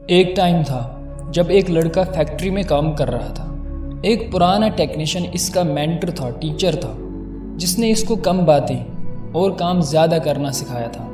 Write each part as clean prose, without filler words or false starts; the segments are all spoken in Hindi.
एक टाइम था जब एक लड़का फैक्ट्री में काम कर रहा था। एक पुराना टेक्नीशियन इसका मेंटर था, टीचर था, जिसने इसको कम बातें और काम ज़्यादा करना सिखाया था।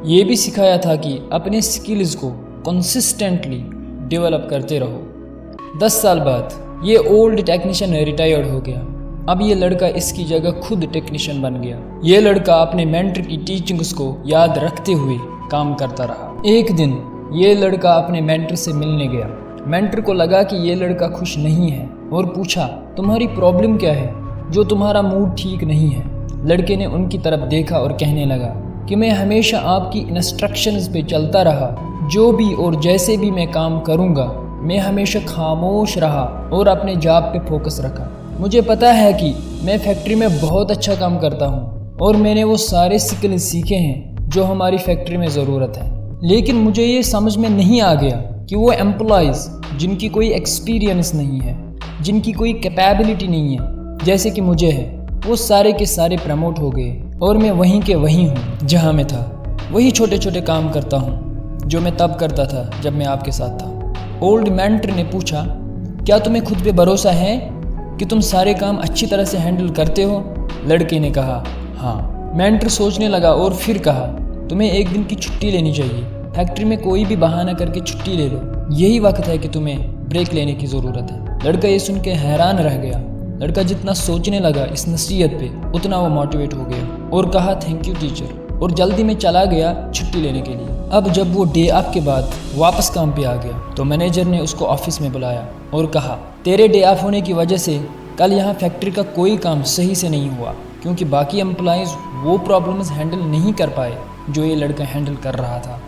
ये भी सिखाया था कि अपने स्किल्स को कंसिस्टेंटली डेवलप करते रहो। 10 साल बाद ये ओल्ड टेक्नीशियन रिटायर्ड हो गया। अब ये लड़का इसकी जगह खुद टेक्नीशियन बन गया। ये लड़का अपने मेंटर की टीचिंग्स को याद रखते हुए काम करता रहा। एक दिन ये लड़का अपने मेंटर से मिलने गया। मेंटर को लगा कि ये लड़का खुश नहीं है और पूछा, तुम्हारी प्रॉब्लम क्या है जो तुम्हारा मूड ठीक नहीं है। लड़के ने उनकी तरफ देखा और कहने लगा कि मैं हमेशा आपकी इंस्ट्रक्शंस पे चलता रहा, जो भी और जैसे भी मैं काम करूँगा, मैं हमेशा खामोश रहा और अपने जॉब पे फोकस रखा। मुझे पता है कि मैं फैक्ट्री में बहुत अच्छा काम करता हूँ और मैंने वो सारे स्किल सीखे हैं जो हमारी फैक्ट्री में ज़रूरत है, लेकिन मुझे ये समझ में नहीं आ गया कि वो एम्प्लॉयज़ जिनकी कोई एक्सपीरियंस नहीं है, जिनकी कोई कैपेबिलिटी नहीं है जैसे कि मुझे है, वो सारे के सारे प्रमोट हो गए और मैं वहीं के वहीं हूँ जहाँ मैं था। वही छोटे छोटे काम करता हूँ जो मैं तब करता था जब मैं आपके साथ था। ओल्ड मेंटर ने पूछा, क्या तुम्हें खुद पे भरोसा है कि तुम सारे काम अच्छी तरह से हैंडल करते हो? लड़के ने कहा, हाँ। मेंटर सोचने लगा और फिर कहा, तुम्हें एक दिन की छुट्टी लेनी चाहिए। फैक्ट्री में कोई भी बहाना करके छुट्टी ले लो। यही वक्त है कि तुम्हें ब्रेक लेने की ज़रूरत है। लड़का ये सुन के हैरान रह गया। लड़का जितना सोचने लगा इस नसीहत पे, उतना वो मोटिवेट हो गया और कहा, थैंक यू टीचर, और जल्दी में चला गया छुट्टी लेने के लिए। अब जब वो डे ऑफ के बाद वापस काम पे आ गया तो मैनेजर ने उसको ऑफिस में बुलाया और कहा, तेरे डे ऑफ होने की वजह से कल यहाँ फैक्ट्री का कोई काम सही से नहीं हुआ, क्योंकि बाकी एम्प्लॉयज़ वो प्रॉब्लम्स हैंडल नहीं कर पाए जो ये लड़का हैंडल कर रहा था।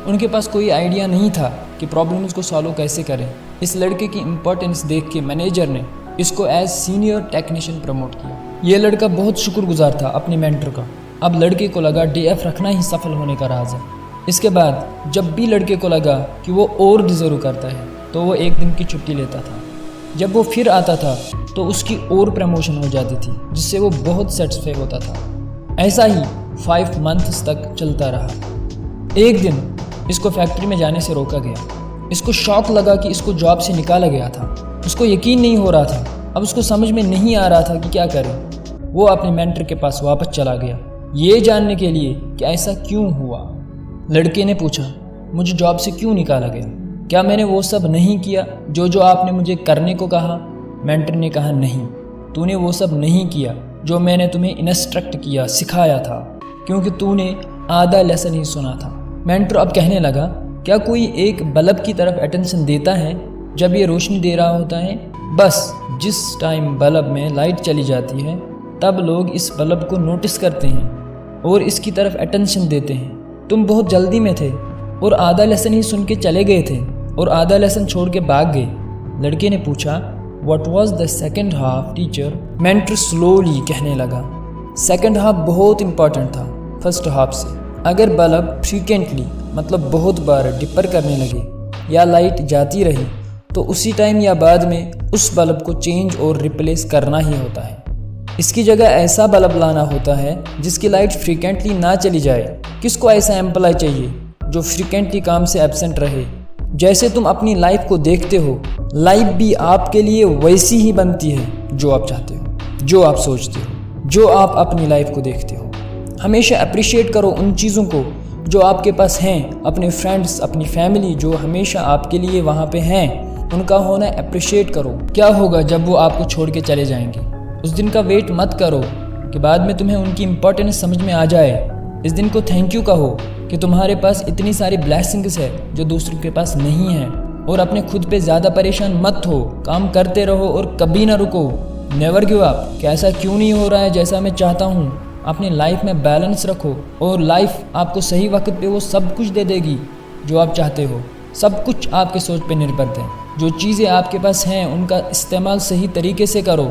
उनके पास कोई आइडिया नहीं था कि प्रॉब्लम्स को सॉल्व कैसे करें। इस लड़के की इम्पोर्टेंस देख के मैनेजर ने इसको एज सीनियर टेक्नीशियन प्रमोट किया। ये लड़का बहुत शुक्रगुजार था अपने मेंटर का। अब लड़के को लगा डे ऑफ रखना ही सफल होने का राज है। इसके बाद जब भी लड़के को लगा कि वो और डिज़र्व करता है तो वो एक दिन की छुट्टी लेता था। जब वो फिर आता था तो उसकी और प्रमोशन हो जाती थी, जिससे वो बहुत सेटिस्फाई होता था। ऐसा ही 5 मंथ्स तक चलता रहा। एक दिन इसको फैक्ट्री में जाने से रोका गया। इसको शॉक लगा कि इसको जॉब से निकाला गया था। उसको यकीन नहीं हो रहा था। अब उसको समझ में नहीं आ रहा था कि क्या करे। वो अपने मेंटर के पास वापस चला गया, ये जानने के लिए कि ऐसा क्यों हुआ। लड़के ने पूछा, मुझे जॉब से क्यों निकाला गया? क्या मैंने वो सब नहीं किया जो आपने मुझे करने को कहा? मेंटर ने कहा, नहीं, तूने वो सब नहीं किया जो मैंने तुम्हें इंस्ट्रक्ट किया, सिखाया था, क्योंकि तूने आधा लेसन ही सुना था। मेंटर अब कहने लगा, क्या कोई एक बल्ब की तरफ अटेंशन देता है जब ये रोशनी दे रहा होता है? बस जिस टाइम बल्ब में लाइट चली जाती है तब लोग इस बल्ब को नोटिस करते हैं और इसकी तरफ अटेंशन देते हैं। तुम बहुत जल्दी में थे और आधा लेसन ही सुन के चले गए थे और आधा लेसन छोड़ के भाग गए। लड़के ने पूछा, what was the second half teacher? Mentor slowly कहने लगा, सेकेंड हाफ बहुत इंपॉर्टेंट था फर्स्ट हाफ से। अगर बल्ब फ्रीक्वेंटली मतलब बहुत बार डिपर करने लगे या लाइट जाती रही तो उसी टाइम या बाद में उस बल्ब को चेंज और रिप्लेस करना ही होता है। इसकी जगह ऐसा बल्ब लाना होता है जिसकी लाइट फ्रीक्वेंटली ना चली जाए। किसको ऐसा एम्प्लॉय चाहिए जो फ्रीक्वेंटली काम से एब्सेंट रहे? जैसे तुम अपनी लाइफ को देखते हो, लाइफ भी आपके लिए वैसी ही बनती है जो आप चाहते हो, जो आप सोचते हो, जो आप अपनी लाइफ को देखते हो। हमेशा अप्रिशिएट करो उन चीज़ों को जो आपके पास हैं। अपने फ्रेंड्स, अपनी फैमिली जो हमेशा आपके लिए वहाँ पे हैं, उनका होना अप्रिशिएट करो। क्या होगा जब वो आपको छोड़ के चले जाएंगे? उस दिन का वेट मत करो कि बाद में तुम्हें उनकी इम्पोर्टेंस समझ में आ जाए। इस दिन को थैंक यू कहो कि तुम्हारे पास इतनी सारी ब्लेसिंग्स है जो दूसरों के पास नहीं है। और अपने खुद पे ज़्यादा परेशान मत हो, काम करते रहो और कभी ना रुको। नेवर गिव अप कि ऐसा क्यों नहीं हो रहा है जैसा मैं चाहता हूँ। अपनी लाइफ में बैलेंस रखो और लाइफ आपको सही वक्त पे वो सब कुछ दे देगी जो आप चाहते हो। सब कुछ आपके सोच पे निर्भर है। जो चीज़ें आपके पास हैं उनका इस्तेमाल सही तरीके से करो।